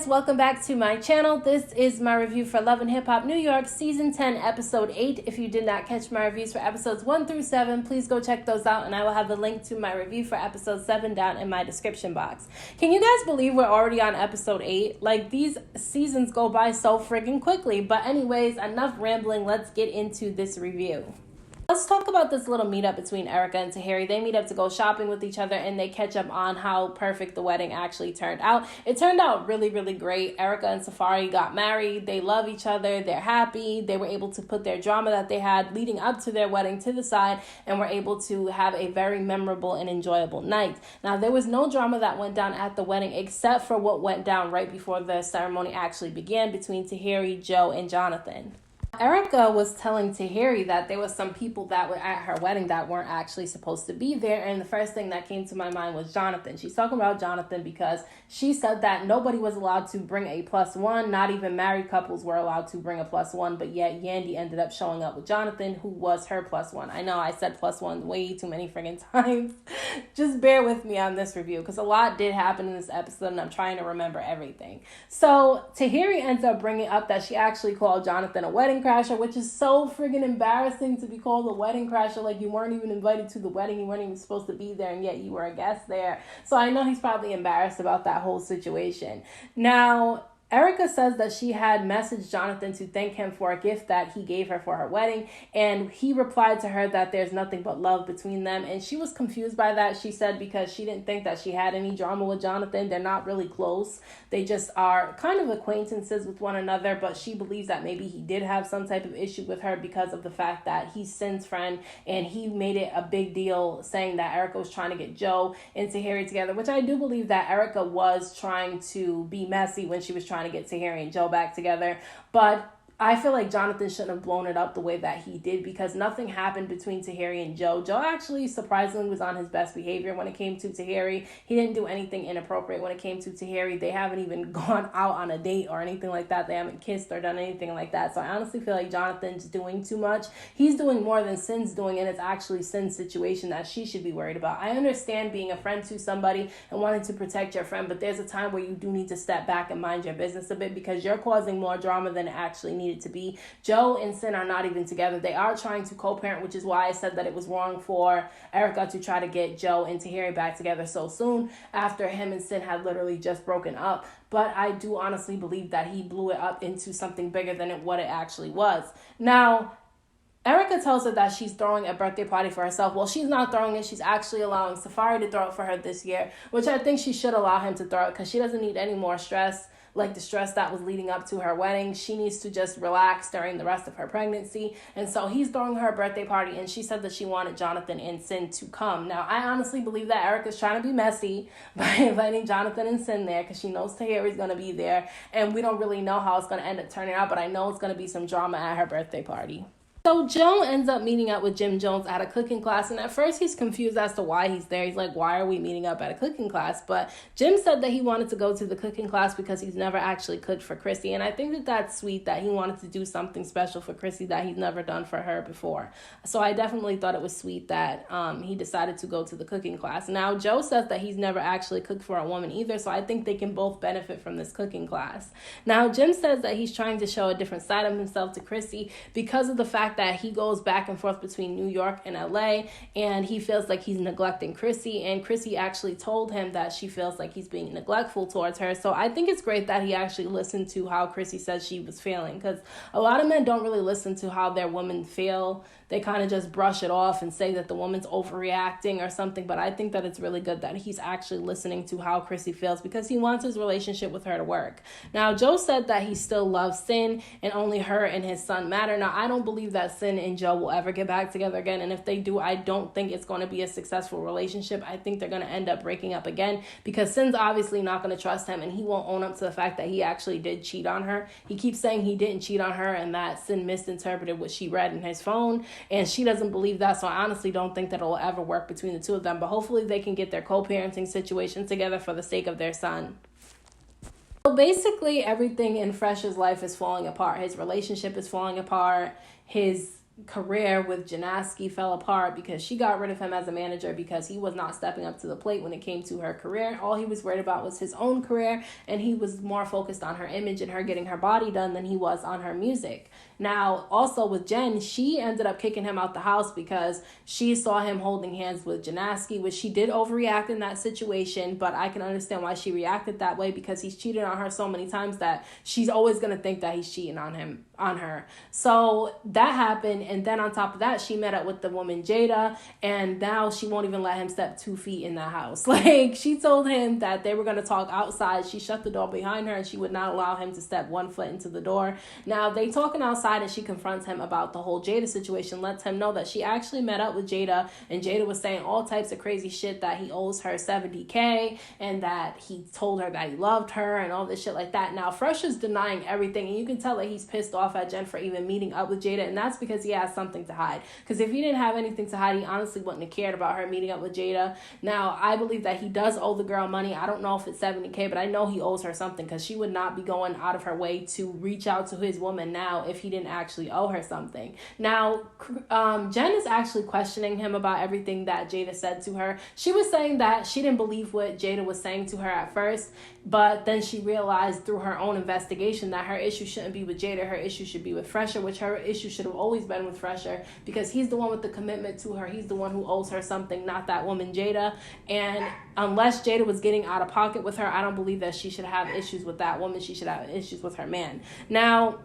guys, welcome back to my channel. This is my review for Love and Hip Hop New York Season 10 Episode 8. If you did not catch my reviews for episodes 1 through 7, please go check those out, and I will have the link to my review for episode 7 down in my description box. Can you guys believe we're already on episode 8? Like, these seasons go by so friggin' quickly. But anyways, enough rambling, let's get into this review. Let's talk about this little meetup between Erika and Tahiri. They meet up to go shopping with each other, and they catch up on how perfect the wedding actually turned out. It turned out really, really great. Erika and Safari got married. They love each other. They're happy. They were able to put their drama that they had leading up to their wedding to the side, and were able to have a very memorable and enjoyable night. Now, there was no drama that went down at the wedding except for what went down right before the ceremony actually began between Tahiri, Joe, and Jonathan. Erika was telling Tahiri that there was some people that were at her wedding that weren't actually supposed to be there, and the first thing that came to my mind was Jonathan. She's talking about Jonathan because she said that nobody was allowed to bring a +1, not even married couples were allowed to bring a +1, but yet Yandy ended up showing up with Jonathan, who was her +1. I know I said +1 way too many friggin' times. Just bear with me on this review because a lot did happen in this episode, and I'm trying to remember everything. So Tahiri ends up bringing up that she actually called Jonathan a wedding crasher, which is so friggin' embarrassing to be called a wedding crasher. Like, you weren't even invited to the wedding, you weren't even supposed to be there, and yet you were a guest there. So I know he's probably embarrassed about that whole situation. Now, Erika says that she had messaged Jonathan to thank him for a gift that he gave her for her wedding, and he replied to her that there's nothing but love between them, and she was confused by that. She said because she didn't think that she had any drama with Jonathan. They're not really close. They just are kind of acquaintances with one another, but she believes that maybe he did have some type of issue with her because of the fact that he's Sin's friend, and he made it a big deal saying that Erika was trying to get Joe and Tahiri together, which I do believe that Erika was trying to be messy when she was trying to get Tahiri and Joe back together. But I feel like Jonathan shouldn't have blown it up the way that he did because nothing happened between Tahiri and Joe. Joe actually surprisingly was on his best behavior when it came to Tahiri. He didn't do anything inappropriate when it came to Tahiri. They haven't even gone out on a date or anything like that. They haven't kissed or done anything like that. So I honestly feel like Jonathan's doing too much. He's doing more than Sin's doing, and it's actually Sin's situation that she should be worried about. I understand being a friend to somebody and wanting to protect your friend, but there's a time where you do need to step back and mind your business a bit because you're causing more drama than it actually needs to be. Joe and Sin are not even together. They are trying to co-parent, which is why I said that it was wrong for Erika to try to get Joe and Tahiri back together so soon after him and Sin had literally just broken up. But I do honestly believe that he blew it up into something bigger than what it actually was. Now, Erika tells her that she's throwing a birthday party for herself. Well, she's not throwing it. She's actually allowing Safari to throw it for her this year, which I think she should allow him to throw it because she doesn't need any more stress. Like the stress that was leading up to her wedding. She needs to just relax during the rest of her pregnancy. And so he's throwing her a birthday party, and she said that she wanted Jonathan and Sin to come. Now, I honestly believe that Erika's trying to be messy by inviting Jonathan and Sin there because she knows Tahiri's going to be there. And we don't really know how it's going to end up turning out, but I know it's going to be some drama at her birthday party. So Joe ends up meeting up with Jim Jones at a cooking class, and at first he's confused as to why he's there. He's like, why are we meeting up at a cooking class? But Jim said that he wanted to go to the cooking class because he's never actually cooked for Chrissie, and I think that that's sweet that he wanted to do something special for Chrissie that he's never done for her before. So I definitely thought it was sweet that he decided to go to the cooking class. Now, Joe says that he's never actually cooked for a woman either, so I think they can both benefit from this cooking class. Now, Jim says that he's trying to show a different side of himself to Chrissie because of the fact that he goes back and forth between New York and LA, and he feels like he's neglecting Chrissie, and Chrissie actually told him that she feels like he's being neglectful towards her. So I think it's great that he actually listened to how Chrissie says she was feeling, because a lot of men don't really listen to how their women feel. They kind of just brush it off and say that the woman's overreacting or something, but I think that it's really good that he's actually listening to how Chrissie feels because he wants his relationship with her to work. Now, Joe said that he still loves Sin and only her and his son matter. Now, I don't believe that Sin and Joe will ever get back together again, and if they do, I don't think it's going to be a successful relationship. I think they're going to end up breaking up again because Sin's obviously not going to trust him, and he won't own up to the fact that he actually did cheat on her. He keeps saying he didn't cheat on her and that Sin misinterpreted what she read in his phone, and she doesn't believe that. So I honestly don't think that it will ever work between the two of them, but hopefully they can get their co-parenting situation together for the sake of their son. So basically everything in Fresh's life is falling apart. His relationship is falling apart. His career with Janaski fell apart because she got rid of him as a manager because he was not stepping up to the plate when it came to her career. All he was worried about was his own career, and he was more focused on her image and her getting her body done than he was on her music. Now, also with Jen, she ended up kicking him out the house because she saw him holding hands with Janaski, which she did overreact in that situation, but I can understand why she reacted that way because he's cheated on her so many times that she's always going to think that he's cheating on her. So that happened, and then on top of that, she met up with the woman Jada, and now she won't even let him step 2 feet in that house. Like, she told him that they were going to talk outside. She shut the door behind her, and she would not allow him to step 1 foot into the door. Now, they talking outside, and she confronts him about the whole Jada situation, lets him know that she actually met up with Jada, and Jada was saying all types of crazy shit, that he owes her $70K, and that he told her that he loved her, and all this shit like that. Now, Fresh is denying everything, and you can tell that he's pissed off at Jen for even meeting up with Jada, and that's because he has something to hide. Because if he didn't have anything to hide, he honestly wouldn't have cared about her meeting up with Jada. Now, I believe that he does owe the girl money. I don't know if it's $70K, but I know he owes her something, because she would not be going out of her way to reach out to his woman now if he didn't actually owe her something. Now, Jen is actually questioning him about everything that Jada said to her. She was saying that she didn't believe what Jada was saying to her at first, but then she realized through her own investigation that her issue shouldn't be with Jada. Her issue should be with Fresher, which her issue should have always been with Fresher, because he's the one with the commitment to her. He's the one who owes her something, not that woman Jada. And unless Jada was getting out of pocket with her, I don't believe that she should have issues with that woman. She should have issues with her man. Now,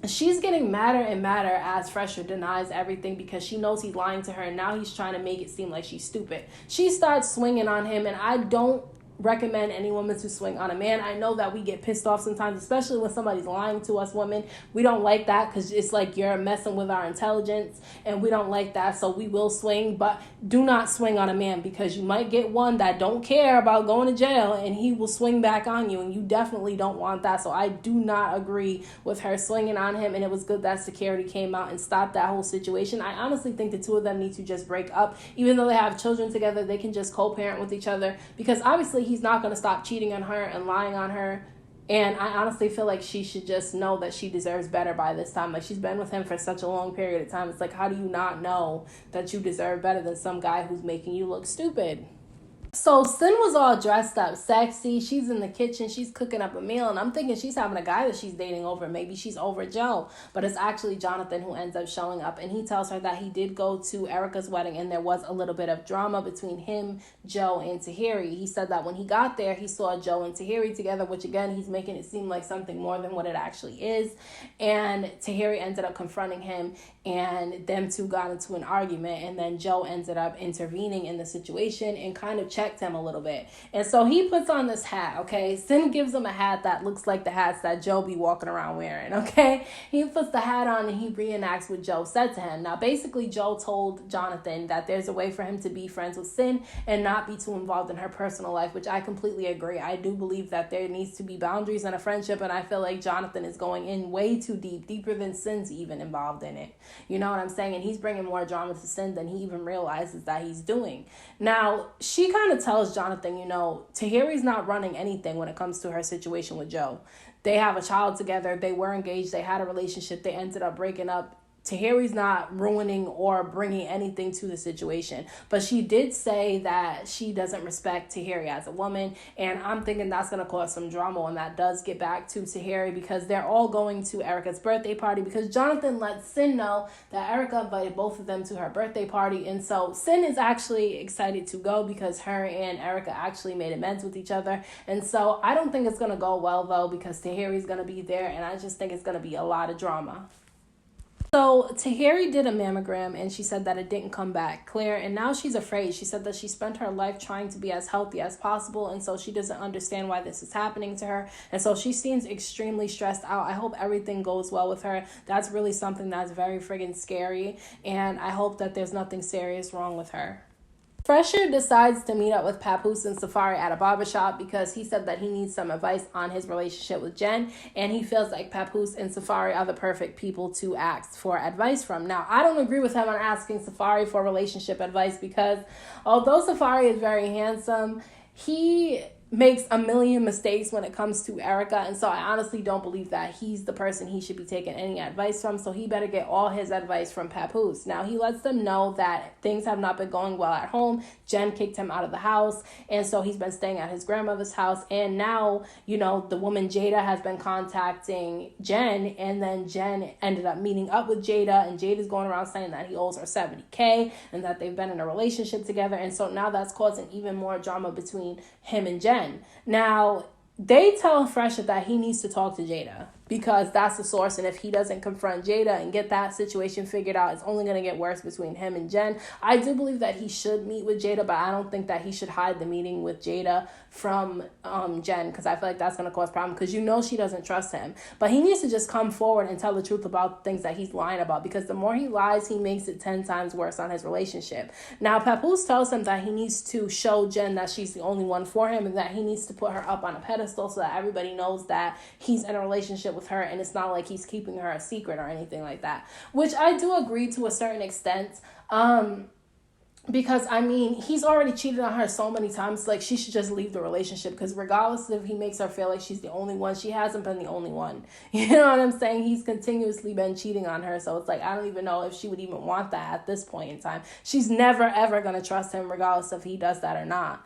she's getting madder and madder as Fresher denies everything because she knows he's lying to her, and now he's trying to make it seem like she's stupid. She starts swinging on him, and I don't recommend any woman to swing on a man. I know that we get pissed off sometimes, especially when somebody's lying to us women. We don't like that because it's like you're messing with our intelligence, and we don't like that, so we will swing. But do not swing on a man, because you might get one that don't care about going to jail, and he will swing back on you, and you definitely don't want that. So I do not agree with her swinging on him, and it was good that security came out and stopped that whole situation. I honestly think the two of them need to just break up. Even though they have children together, they can just co-parent with each other, because obviously he's not going to stop cheating on her and lying on her. And I honestly feel like she should just know that she deserves better by this time. Like, she's been with him for such a long period of time. It's like, how do you not know that you deserve better than some guy who's making you look stupid? So Sin was all dressed up sexy. She's in the kitchen. She's cooking up a meal. And I'm thinking she's having a guy that she's dating over. Maybe she's over Joe. But it's actually Jonathan who ends up showing up. And he tells her that he did go to Erika's wedding, and there was a little bit of drama between him, Joe, and Tahiri. He said that when he got there, he saw Joe and Tahiri together, which again, he's making it seem like something more than what it actually is. And Tahiri ended up confronting him, and them two got into an argument. And then Joe ended up intervening in the situation and kind of checked him a little bit. And so he puts on this hat, okay? Sin gives him a hat that looks like the hats that Joe be walking around wearing, okay? He puts the hat on and he reenacts what Joe said to him. Now, basically, Joe told Jonathan that there's a way for him to be friends with Sin and not be too involved in her personal life, which I completely agree. I do believe that there needs to be boundaries in a friendship, and I feel like Jonathan is going in way too deep, deeper than Sin's even involved in it. You know what I'm saying? And he's bringing more drama to Sin than he even realizes that he's doing. Now, she kind of tells Jonathan, you know, Tahiri's not running anything when it comes to her situation with Joe. They have a child together. They were engaged. They had a relationship. They ended up breaking up. Tahiri's not ruining or bringing anything to the situation. But she did say that she doesn't respect Tahiri as a woman. And I'm thinking that's going to cause some drama when that does get back to Tahiri, because they're all going to Erika's birthday party, because Jonathan let Sin know that Erika invited both of them to her birthday party. And so Sin is actually excited to go because her and Erika actually made amends with each other. And so I don't think it's going to go well, though, because Tahiri's going to be there. And I just think it's going to be a lot of drama. So Tahiri did a mammogram, and she said that it didn't come back clear, and now she's afraid. She said that she spent her life trying to be as healthy as possible, and so she doesn't understand why this is happening to her, and so she seems extremely stressed out. I hope everything goes well with her. That's really something that's very friggin' scary, and I hope that there's nothing serious wrong with her. Fresher decides to meet up with Papoose and Safari at a barbershop because he said that he needs some advice on his relationship with Jen, and he feels like Papoose and Safari are the perfect people to ask for advice from. Now, I don't agree with him on asking Safari for relationship advice, because although Safari is very handsome, he makes a million mistakes when it comes to Erika, and so I honestly don't believe that he's the person he should be taking any advice from, so he better get all his advice from Papoose. Now, he lets them know that things have not been going well at home. Jen kicked him out of the house, and so he's been staying at his grandmother's house, and now, the woman Jada has been contacting Jen, and then Jen ended up meeting up with Jada, and Jada's going around saying that he owes her $70K, and that they've been in a relationship together, and so now that's causing even more drama between him and Jen. Now, they tell Fresher that he needs to talk to Jada because that's the source, and if he doesn't confront Jada and get that situation figured out, it's only going to get worse between him and Jen. I do believe that he should meet with Jada, but I don't think that he should hide the meeting with Jada from Jen, because I feel like that's going to cause problems, because she doesn't trust him. But he needs to just come forward and tell the truth about things that he's lying about, because the more he lies, he makes it 10 times worse on his relationship. Now, Papoose tells him that he needs to show Jen that she's the only one for him, and that he needs to put her up on a pedestal so that everybody knows that he's in a relationship with her, and it's not like he's keeping her a secret or anything like that, which I do agree to a certain extent. Because, he's already cheated on her so many times. Like, she should just leave the relationship, because regardless if he makes her feel like she's the only one, she hasn't been the only one. You know what I'm saying? He's continuously been cheating on her. So it's like, I don't even know if she would even want that at this point in time. She's never, ever going to trust him, regardless if he does that or not.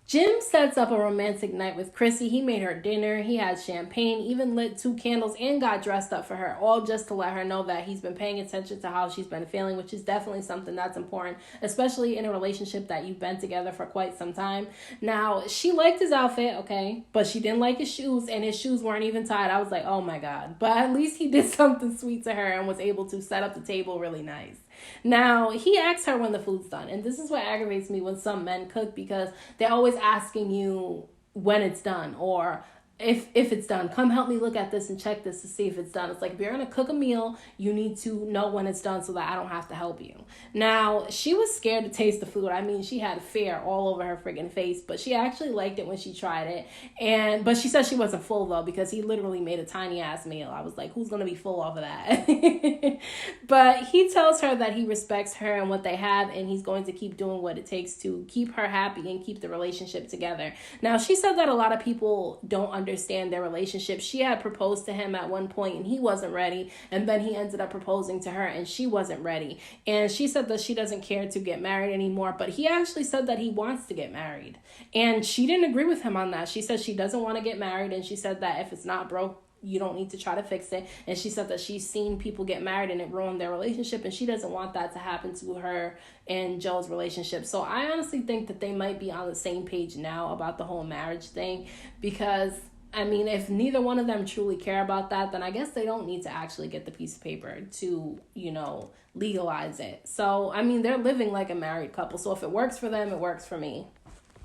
Jim sets up a romantic night with Chrissie. He made her dinner, he had champagne, even lit 2 candles, and got dressed up for her, all just to let her know that he's been paying attention to how she's been feeling, which is definitely something that's important, especially in a relationship that you've been together for quite some time. Now, she liked his outfit, okay, but she didn't like his shoes, and his shoes weren't even tied. I was like, oh my God. But at least he did something sweet to her and was able to set up the table really nice. Now, he asks her when the food's done, and this is what aggravates me when some men cook, because they're always asking you when it's done, or if it's done, come help me look at this and check this to see if it's done. It's like, if you're going to cook a meal, you need to know when it's done so that I don't have to help you. Now, she was scared to taste the food. She had fear all over her friggin' face, but she actually liked it when she tried it. But she said she wasn't full, though, because he literally made a tiny ass meal. I was like, who's going to be full off of that? But he tells her that he respects her and what they have, and he's going to keep doing what it takes to keep her happy and keep the relationship together. Now, she said that a lot of people don't understand their relationship. She had proposed to him at one point and he wasn't ready, and then he ended up proposing to her and she wasn't ready, and she said that she doesn't care to get married anymore, but he actually said that he wants to get married, and she didn't agree with him on that. She said she doesn't want to get married, and she said that if it's not broke, you don't need to try to fix it. And she said that she's seen people get married and it ruined their relationship, and she doesn't want that to happen to her and Joe's relationship. So I honestly think that they might be on the same page now about the whole marriage thing, because if neither one of them truly care about that, then I guess they don't need to actually get the piece of paper to, legalize it. So, they're living like a married couple. So if it works for them, it works for me.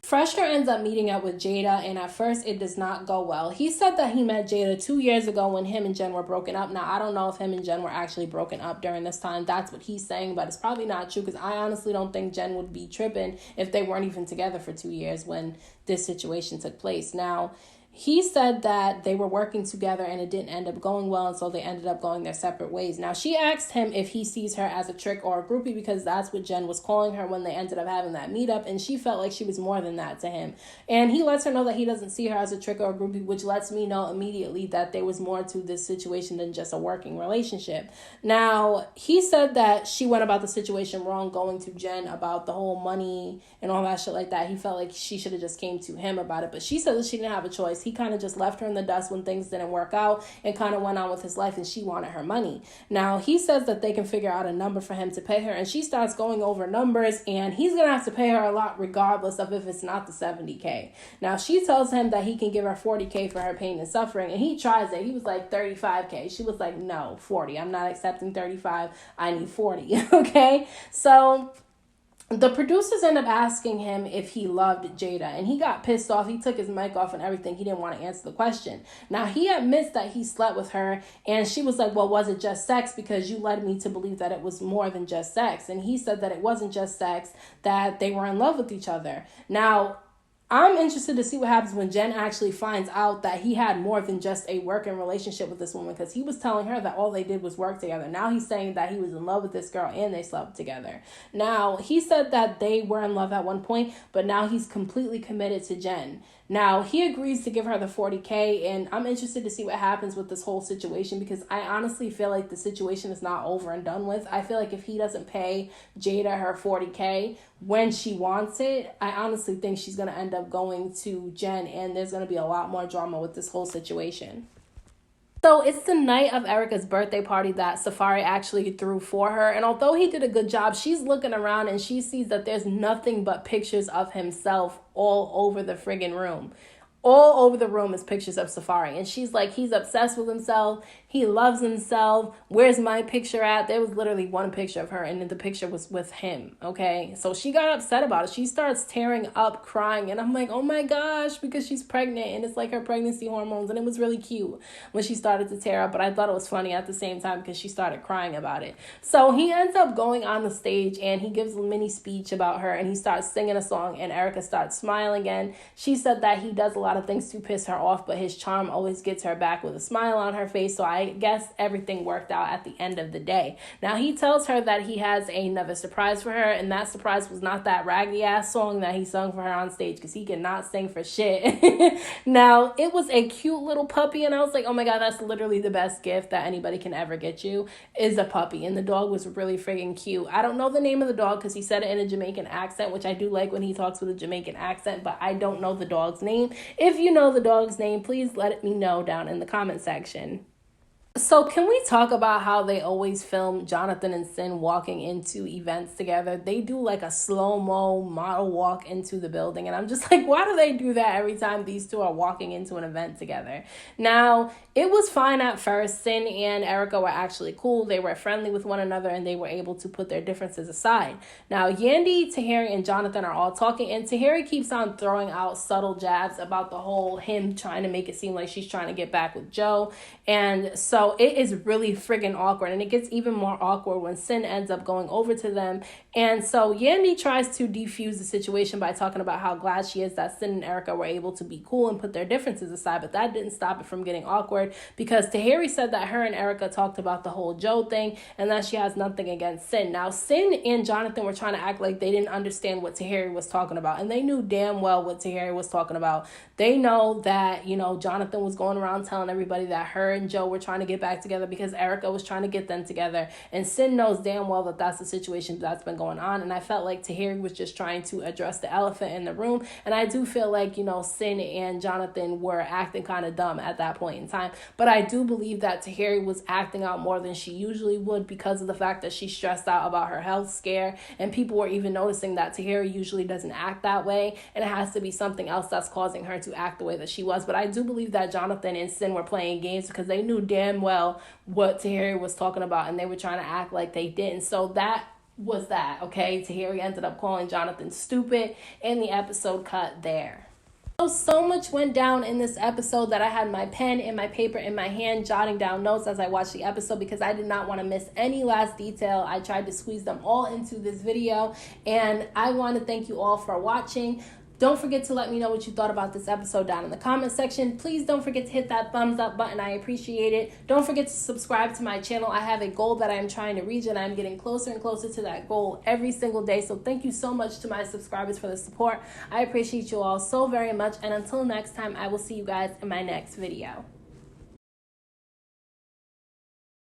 Freshener ends up meeting up with Jada, and at first it does not go well. He said that he met Jada 2 years ago when him and Jen were broken up. Now, I don't know if him and Jen were actually broken up during this time. That's what he's saying, but it's probably not true, because I honestly don't think Jen would be tripping if they weren't even together for 2 years when this situation took place. Now, he said that they were working together and it didn't end up going well, and so they ended up going their separate ways. Now, she asked him if he sees her as a trick or a groupie, because that's what Jen was calling her when they ended up having that meetup, and she felt like she was more than that to him. And he lets her know that he doesn't see her as a trick or a groupie, which lets me know immediately that there was more to this situation than just a working relationship. Now, he said that she went about the situation wrong, going to Jen about the whole money and all that shit like that. He felt like she should have just came to him about it, but she said that she didn't have a choice. He kind of just left her in the dust when things didn't work out and kind of went on with his life, and she wanted her money. Now, he says that they can figure out a number for him to pay her, and she starts going over numbers, and he's going to have to pay her a lot regardless of if it's not the $70K. Now, she tells him that he can give her $40K for her pain and suffering, and he tries it. He was like, $35K. She was like, no, $40. I'm not accepting $35. I need $40. Okay? So the producers end up asking him if he loved Jada, and he got pissed off. He took his mic off and everything. He didn't want to answer the question. Now, he admits that he slept with her, and she was like, well, was it just sex? Because you led me to believe that it was more than just sex. And he said that it wasn't just sex, that they were in love with each other. Now, I'm interested to see what happens when Jen actually finds out that he had more than just a working relationship with this woman, because he was telling her that all they did was work together. Now he's saying that he was in love with this girl and they slept together. Now, he said that they were in love at one point, but now he's completely committed to Jen. Now, he agrees to give her the $40K, and I'm interested to see what happens with this whole situation, because I honestly feel like the situation is not over and done with. I feel like if he doesn't pay Jada her $40K when she wants it, I honestly think she's going to end up going to Jen, and there's going to be a lot more drama with this whole situation. So it's the night of Erika's birthday party that Safari actually threw for her. And although he did a good job, she's looking around and she sees that there's nothing but pictures of himself all over the friggin' room. All over the room is pictures of Safari. And she's like, he's obsessed with himself. He loves himself. Where's my picture at? There was literally one picture of her, and the picture was with him, okay? So she got upset about it. She starts tearing up, crying, and I'm like, oh my gosh, because she's pregnant, and it's like her pregnancy hormones, and it was really cute when she started to tear up, but I thought it was funny at the same time because she started crying about it. So he ends up going on the stage, and he gives a mini speech about her, and he starts singing a song, and Erika starts smiling again. She said that he does a lot of things to piss her off, but his charm always gets her back with a smile on her face, so I guess everything worked out at the end of the day. Now, he tells her that he has another surprise for her, and that surprise was not that raggedy ass song that he sung for her on stage, because he cannot sing for shit. Now, it was a cute little puppy, and I was like, oh my god, that's literally the best gift that anybody can ever get you, is a puppy. And the dog was really friggin' cute. I don't know the name of the dog because he said it in a Jamaican accent, which I do like when he talks with a Jamaican accent, but I don't know the dog's name. If you know the dog's name, please let me know down in the comment section. So can we talk about how they always film Jonathan and Sin walking into events together? They do like a slow-mo model walk into the building, and I'm just like, why do they do that every time these two are walking into an event together? Now, it was fine at first. Sin and Erika were actually cool. They were friendly with one another, and they were able to put their differences aside. Now, Yandy, Tahiri, and Jonathan are all talking, and Tahiri keeps on throwing out subtle jabs about the whole him trying to make it seem like she's trying to get back with Joe. And so it is really friggin' awkward, and it gets even more awkward when Sin ends up going over to them. And so Yandy tries to defuse the situation by talking about how glad she is that Sin and Erika were able to be cool and put their differences aside, but that didn't stop it from getting awkward, because Tahiri said that her and Erika talked about the whole Joe thing and that she has nothing against Sin. Now, Sin and Jonathan were trying to act like they didn't understand what Tahiri was talking about, and they knew damn well what Tahiri was talking about. They know that, Jonathan was going around telling everybody that her and Joe were trying to get back together because Erika was trying to get them together, and Sin knows damn well that that's the situation that's been going on. And I felt like Tahiri was just trying to address the elephant in the room, and I do feel like Sin and Jonathan were acting kind of dumb at that point in time, but I do believe that Tahiri was acting out more than she usually would because of the fact that she's stressed out about her health scare, and people were even noticing that Tahiri usually doesn't act that way, and it has to be something else that's causing her to act the way that she was. But I do believe that Jonathan and Sin were playing games because they knew damn well what Tahiri was talking about, and they were trying to act like they didn't. So that was that, okay? Tahiri ended up calling Jonathan stupid, and the episode cut there. So much went down in this episode that I had my pen and my paper in my hand jotting down notes as I watched the episode because I did not want to miss any last detail. I tried to squeeze them all into this video, and I want to thank you all for watching. Don't forget to let me know what you thought about this episode down in the comment section. Please don't forget to hit that thumbs up button. I appreciate it. Don't forget to subscribe to my channel. I have a goal that I'm trying to reach, and I'm getting closer and closer to that goal every single day. So thank you so much to my subscribers for the support. I appreciate you all so very much. And until next time, I will see you guys in my next video.